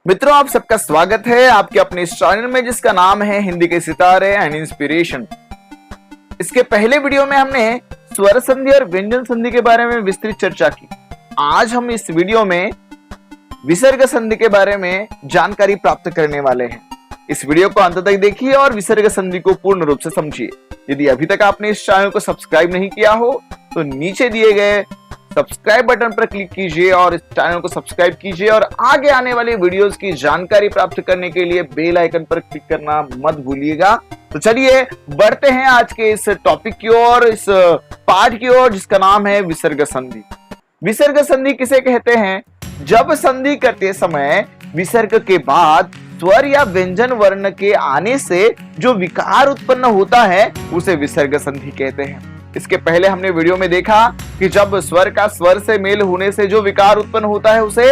मित्रों, आप सबका स्वागत है आपके अपने इस चैनल में जिसका नाम है हिंदी के सितारे एंड इंस्पिरेशन। इसके पहले वीडियो में हमने स्वर संधि और व्यंजन संधि के बारे में विस्तृत चर्चा की। आज हम इस वीडियो में विसर्ग संधि के बारे में जानकारी प्राप्त करने वाले हैं। इस वीडियो को अंत तक देखिए और विसर्ग संधि को पूर्ण रूप से समझिए। यदि अभी तक आपने इस चैनल को सब्सक्राइब नहीं किया हो तो नीचे दिए गए सब्सक्राइब बटन पर क्लिक कीजिए और इस चैनल को सब्सक्राइब कीजिए और आगे आने वाली वीडियोस की जानकारी प्राप्त करने के लिए बेल आइकन पर क्लिक करना मत भूलिएगा। तो चलिए बढ़ते हैं आज के इस टॉपिक की ओर, इस पाठ की ओर जिसका नाम है विसर्ग संधि। विसर्ग संधि किसे कहते हैं? जब संधि करते समय विसर्ग के बाद स्वर या व्यंजन वर्ण के आने से जो विकार उत्पन्न होता है उसे विसर्ग संधि कहते हैं। इसके पहले हमने वीडियो में देखा कि जब स्वर का स्वर से मेल होने से जो विकार उत्पन्न होता है उसे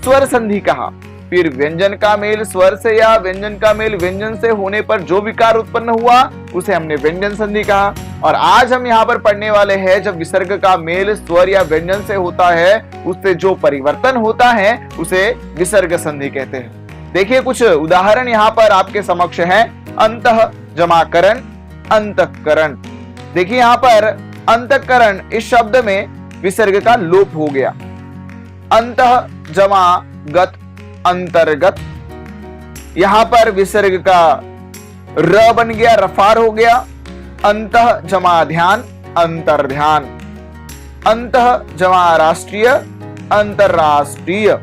स्वर संधि कहा। फिर व्यंजन का मेल स्वर से या व्यंजन का मेल व्यंजन से होने पर जो विकार उत्पन्न हुआ उसे हमने व्यंजन संधि कहा। और आज हम यहाँ पर पढ़ने वाले हैं जब विसर्ग का मेल स्वर या व्यंजन से होता है उससे जो परिवर्तन होता है उसे विसर्ग संधि कहते हैं। देखिए कुछ उदाहरण यहाँ पर आपके समक्ष है। अंतः जमा करण, अंतःकरण। देखिए यहाँ पर अंतःकरण इस शब्द में विसर्ग का लोप हो गया। अंतः जमा गत, अंतर्गत। यहां पर विसर्ग का र बन गया, रफार हो गया। अंतः जमा ध्यान, अंतर्ध्यान। अंतः जमा राष्ट्रीय, अंतरराष्ट्रीय।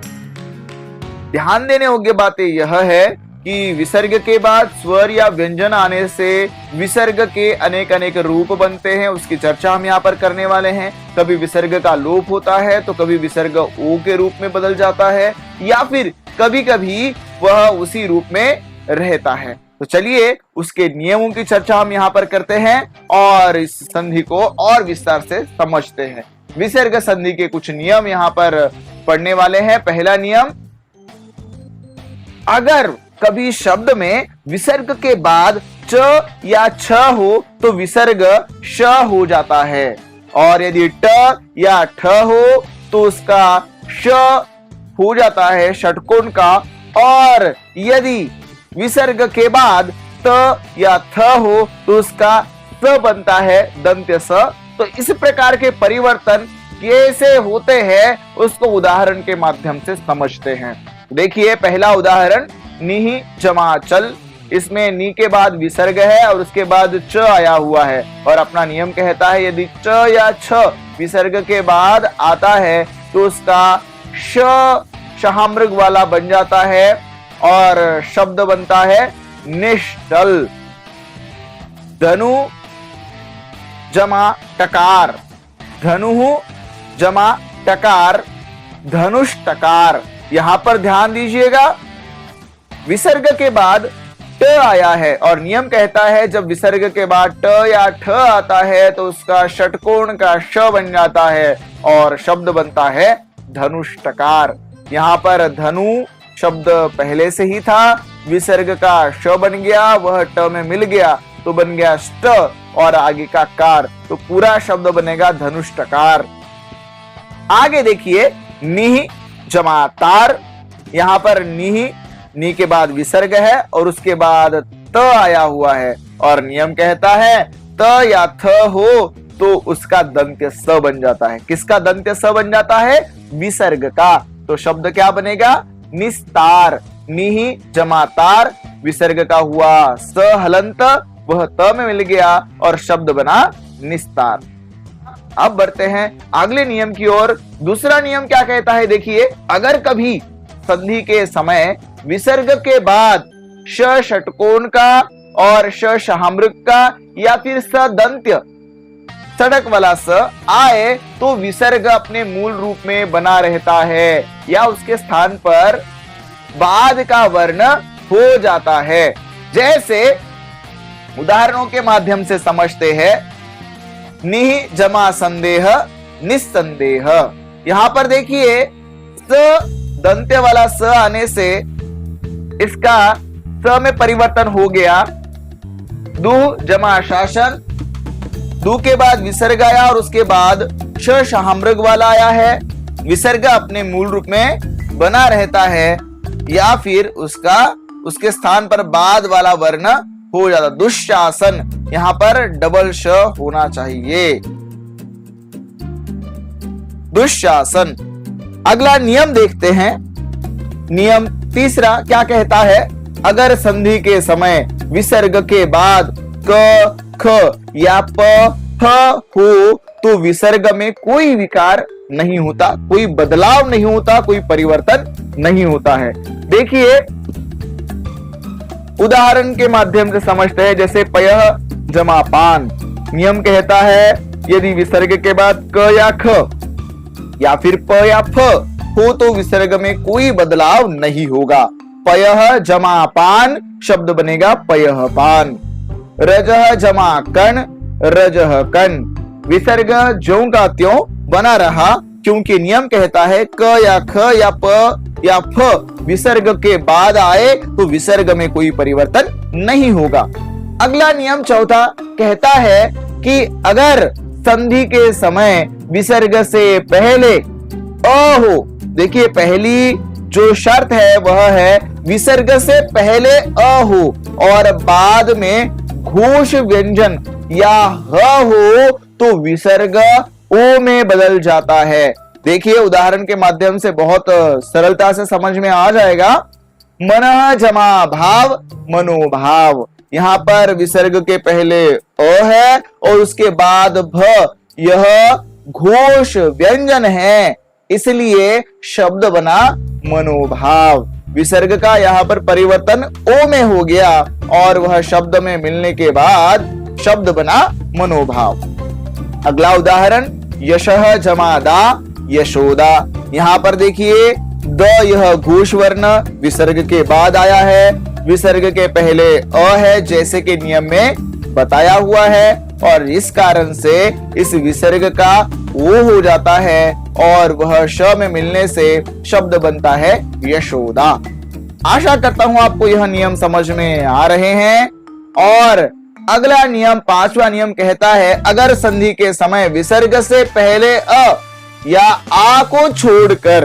ध्यान देने योग्य बातें यह है कि विसर्ग के बाद स्वर या व्यंजन आने से विसर्ग के अनेक अनेक रूप बनते हैं, उसकी चर्चा हम यहाँ पर करने वाले हैं। कभी विसर्ग का लोप होता है तो कभी विसर्ग ओ के रूप में बदल जाता है या फिर कभी कभी वह उसी रूप में रहता है। तो चलिए उसके नियमों की चर्चा हम यहाँ पर करते हैं और इस संधि को और विस्तार से समझते हैं। विसर्ग संधि के कुछ नियम यहाँ पर पढ़ने वाले हैं। पहला नियम, अगर कभी शब्द में विसर्ग के बाद च या छ हो तो विसर्ग श हो जाता है और यदि ट या ठ हो तो उसका श हो जाता है षटकोण का। और यदि विसर्ग के बाद त या थ हो तो उसका स बनता है दंत्य स। तो इस प्रकार के परिवर्तन कैसे होते हैं उसको उदाहरण के माध्यम से समझते हैं। देखिए पहला उदाहरण, निहि जमा चल। इसमें नी के बाद विसर्ग है और उसके बाद च आया हुआ है और अपना नियम कहता है यदि च या छ विसर्ग के बाद आता है तो उसका श शहामृग वाला बन जाता है और शब्द बनता है निश्चल। धनु जमा टकार, धनु जमा टकार, धनुष टकार। यहां पर ध्यान दीजिएगा, विसर्ग के बाद ट आया है और नियम कहता है जब विसर्ग के बाद ट या ठ आता है तो उसका षटकोण का श बन जाता है और शब्द बनता है धनुष टकार। यहाँ पर धनु शब्द पहले से ही था, विसर्ग का श बन गया, वह ट में मिल गया तो बन गया ष्ट और आगे का कार, तो पूरा शब्द बनेगा धनुष टकार। आगे देखिए, निहि जमा तार। यहाँ पर निहि, नी के बाद विसर्ग है और उसके बाद त आया हुआ है और नियम कहता है त या थ हो तो उसका दंत्य स बन जाता है। किसका दंत्य स बन जाता है? विसर्ग का। तो शब्द क्या बनेगा? निस्तार। निहि जमा तार, विसर्ग का हुआ स हलंत, वह त में मिल गया और शब्द बना निस्तार। अब बढ़ते हैं अगले नियम की ओर। दूसरा नियम क्या कहता है? देखिए, अगर कभी संधि के समय विसर्ग के बाद श षटकोण का और श शहामृग का या फिर स दंत्य सड़क वाला स आए तो विसर्ग अपने मूल रूप में बना रहता है या उसके स्थान पर बाद का वर्ण हो जाता है। जैसे उदाहरणों के माध्यम से समझते हैं। निहि जमा संदेह, निस्संदेह। यहां पर देखिए स दंत्य वाला स आने से इसका स में परिवर्तन हो गया। दु जमा शासन, दु के बाद विसर्ग आया और उसके बाद श शहामृग वाला आया है। विसर्ग अपने मूल रूप में बना रहता है या फिर उसके स्थान पर बाद वाला वर्ण हो जाता। दुशासन, यहां पर डबल श होना चाहिए। दुशासन। अगला नियम देखते हैं। नियम तीसरा क्या कहता है? अगर संधि के समय विसर्ग के बाद क, ख या प, ह हो तो विसर्ग में कोई विकार नहीं होता, कोई बदलाव नहीं होता, कोई परिवर्तन नहीं होता है। देखिए उदाहरण के माध्यम से समझते हैं। जैसे पयः जमा पान। नियम कहता है यदि विसर्ग के बाद क या ख या फिर प या फ हो तो विसर्ग में कोई बदलाव नहीं होगा। पयः जमा पान शब्द बनेगा पयः पान। रजः जमा कण, रजः कण। विसर्ग ज्यों का त्यों बना रहा, क्योंकि नियम कहता है क या ख या प या फ विसर्ग के बाद आए तो विसर्ग में कोई परिवर्तन नहीं होगा। अगला नियम चौथा कहता है कि अगर संधि के समय विसर्ग से पहले अ हो, देखिए पहली जो शर्त है वह है विसर्ग से पहले अ हो और बाद में घोष व्यंजन या ह हो तो विसर्ग ओ में बदल जाता है। देखिए उदाहरण के माध्यम से बहुत सरलता से समझ में आ जाएगा। मनः जमा भाव, मनोभाव। यहाँ पर विसर्ग के पहले अ है और उसके बाद भ, यह घोष व्यंजन है, इसलिए शब्द बना मनोभाव। विसर्ग का यहाँ पर परिवर्तन ओ में हो गया और वह शब्द में मिलने के बाद शब्द बना मनोभाव। अगला उदाहरण यशः जमा दा, यशोदा। यहाँ पर देखिए द यह घोष वर्ण विसर्ग के बाद आया है, विसर्ग के पहले अ है जैसे कि नियम में बताया हुआ है और इस कारण से इस विसर्ग का वो हो जाता है और वह श में मिलने से शब्द बनता है यशोदा। आशा करता हूं आपको यह नियम समझ में आ रहे हैं। और अगला नियम पांचवा नियम कहता है अगर संधि के समय विसर्ग से पहले अ या आ को छोड़कर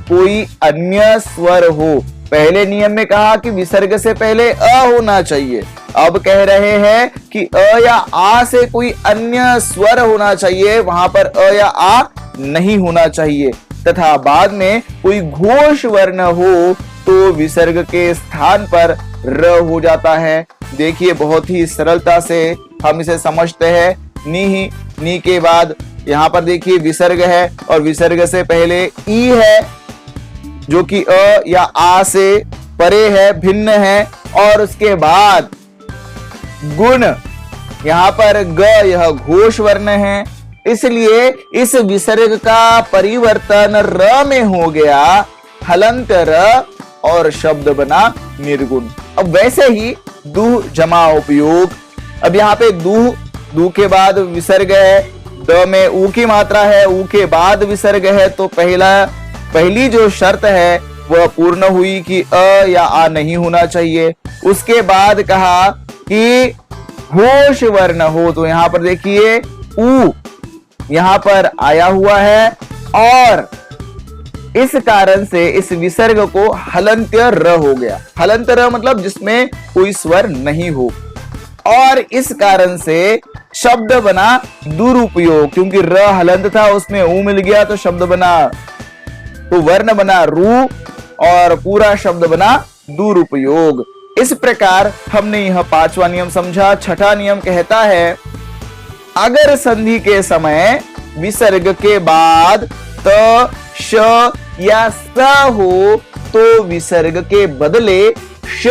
कोई अन्य स्वर हो। पहले नियम में कहा कि विसर्ग से पहले अ होना चाहिए, अब कह रहे हैं कि अ या आ से कोई अन्य स्वर होना चाहिए, वहां पर अ या आ नहीं होना चाहिए तथा बाद में कोई घोष वर्ण हो तो विसर्ग के स्थान पर र हो जाता है। देखिए बहुत ही सरलता से हम इसे समझते हैं। नी के बाद यहाँ पर देखिए विसर्ग है और विसर्ग से पहले ई है जो कि अ या आ से परे है, भिन्न है और उसके बाद गुण, यहाँ पर ग यह घोष वर्ण है, इसलिए इस विसर्ग का परिवर्तन र में हो गया, हलंत र और शब्द बना निर्गुण। अब वैसे ही दु जमा उपयोग। अब यहाँ पे दु के बाद विसर्ग है, द में ऊ की मात्रा है, ऊ के बाद विसर्ग है तो पहली जो शर्त है वह पूर्ण हुई कि अ या आ नहीं होना चाहिए। उसके बाद कहा कि घोष वर्ण हो तो यहाँ पर देखिए ऊ यहाँ पर आया हुआ है और इस कारण से इस विसर्ग को हलंत्य र हो गया। हलंत्य र मतलब जिसमें कोई स्वर नहीं हो और इस कारण से शब्द बना दुरुपयोग, क्योंकि र हलंत था उसमें ऊ मिल गया तो शब्द बना, तो वर्ण बना रू और पूरा शब्द बना दुरुपयोग। इस प्रकार हमने यह पांचवा नियम समझा। छठा नियम कहता है अगर संधि के समय विसर्ग के बाद त, श या स हो तो विसर्ग के बदले श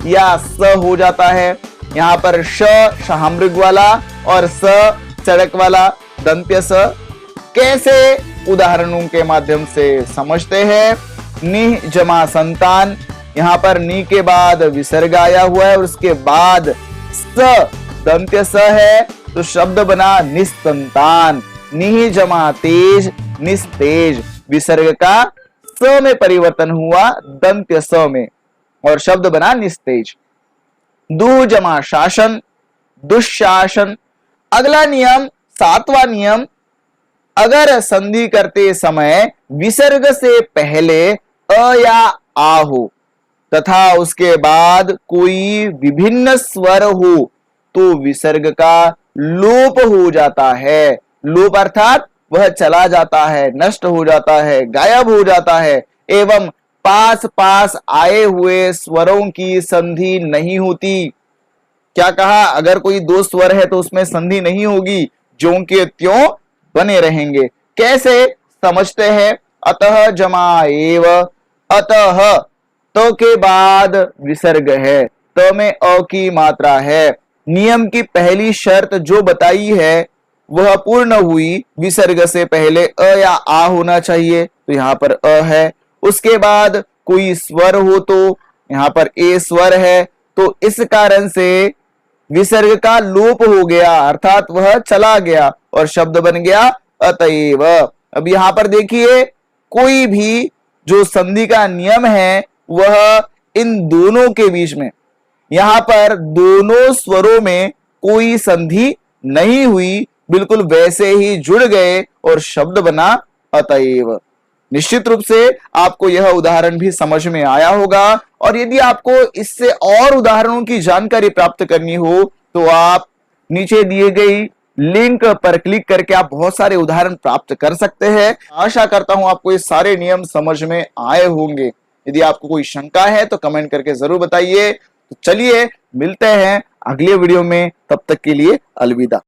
या स हो जाता है। यहाँ पर श शाहमृग वाला और स सड़क वाला दंत्य स। कैसे? उदाहरणों के माध्यम से समझते हैं। नि जमा संतान, यहाँ पर नी के बाद विसर्ग आया हुआ है और उसके बाद स दंत्य स है तो शब्द बना निस्संतान। नि जमा तेज, निस्तेज। विसर्ग का स में परिवर्तन हुआ दंत्य स में और शब्द बना निस्तेज। दु जमा शासन, दुशासन। अगला नियम सातवां नियम, अगर संधि करते समय विसर्ग से पहले अ या आ हो तथा उसके बाद कोई विभिन्न स्वर हो तो विसर्ग का लोप हो जाता है। लोप अर्थात वह चला जाता है, नष्ट हो जाता है, गायब हो जाता है एवं पास पास आए हुए स्वरों की संधि नहीं होती। क्या कहा? अगर कोई दो स्वर है तो उसमें संधि नहीं होगी, ज्यों के त्यों बने रहेंगे। कैसे समझते हैं? अतः जमा एव, अतः तो के बाद विसर्ग है, त में अ की मात्रा है। नियम की पहली शर्त जो बताई है वह पूर्ण हुई, विसर्ग से पहले अ या आ होना चाहिए, तो यहाँ पर अ है। उसके बाद कोई स्वर हो तो यहाँ पर ए स्वर है, तो इस कारण से विसर्ग का लोप हो गया अर्थात वह चला गया और शब्द बन गया अतएव। अब यहां पर देखिए कोई भी जो संधि का नियम है वह इन दोनों के बीच में, यहां पर दोनों स्वरों में कोई संधि नहीं हुई, बिल्कुल वैसे ही जुड़ गए और शब्द बना अतएव। निश्चित रूप से आपको यह उदाहरण भी समझ में आया होगा और यदि आपको इससे और उदाहरणों की जानकारी प्राप्त करनी हो तो आप नीचे दिए गई लिंक पर क्लिक करके आप बहुत सारे उदाहरण प्राप्त कर सकते हैं। आशा करता हूं आपको ये सारे नियम समझ में आए होंगे। यदि आपको कोई शंका है तो कमेंट करके जरूर बताइए। तो चलिए मिलते हैं अगले वीडियो में, तब तक के लिए अलविदा।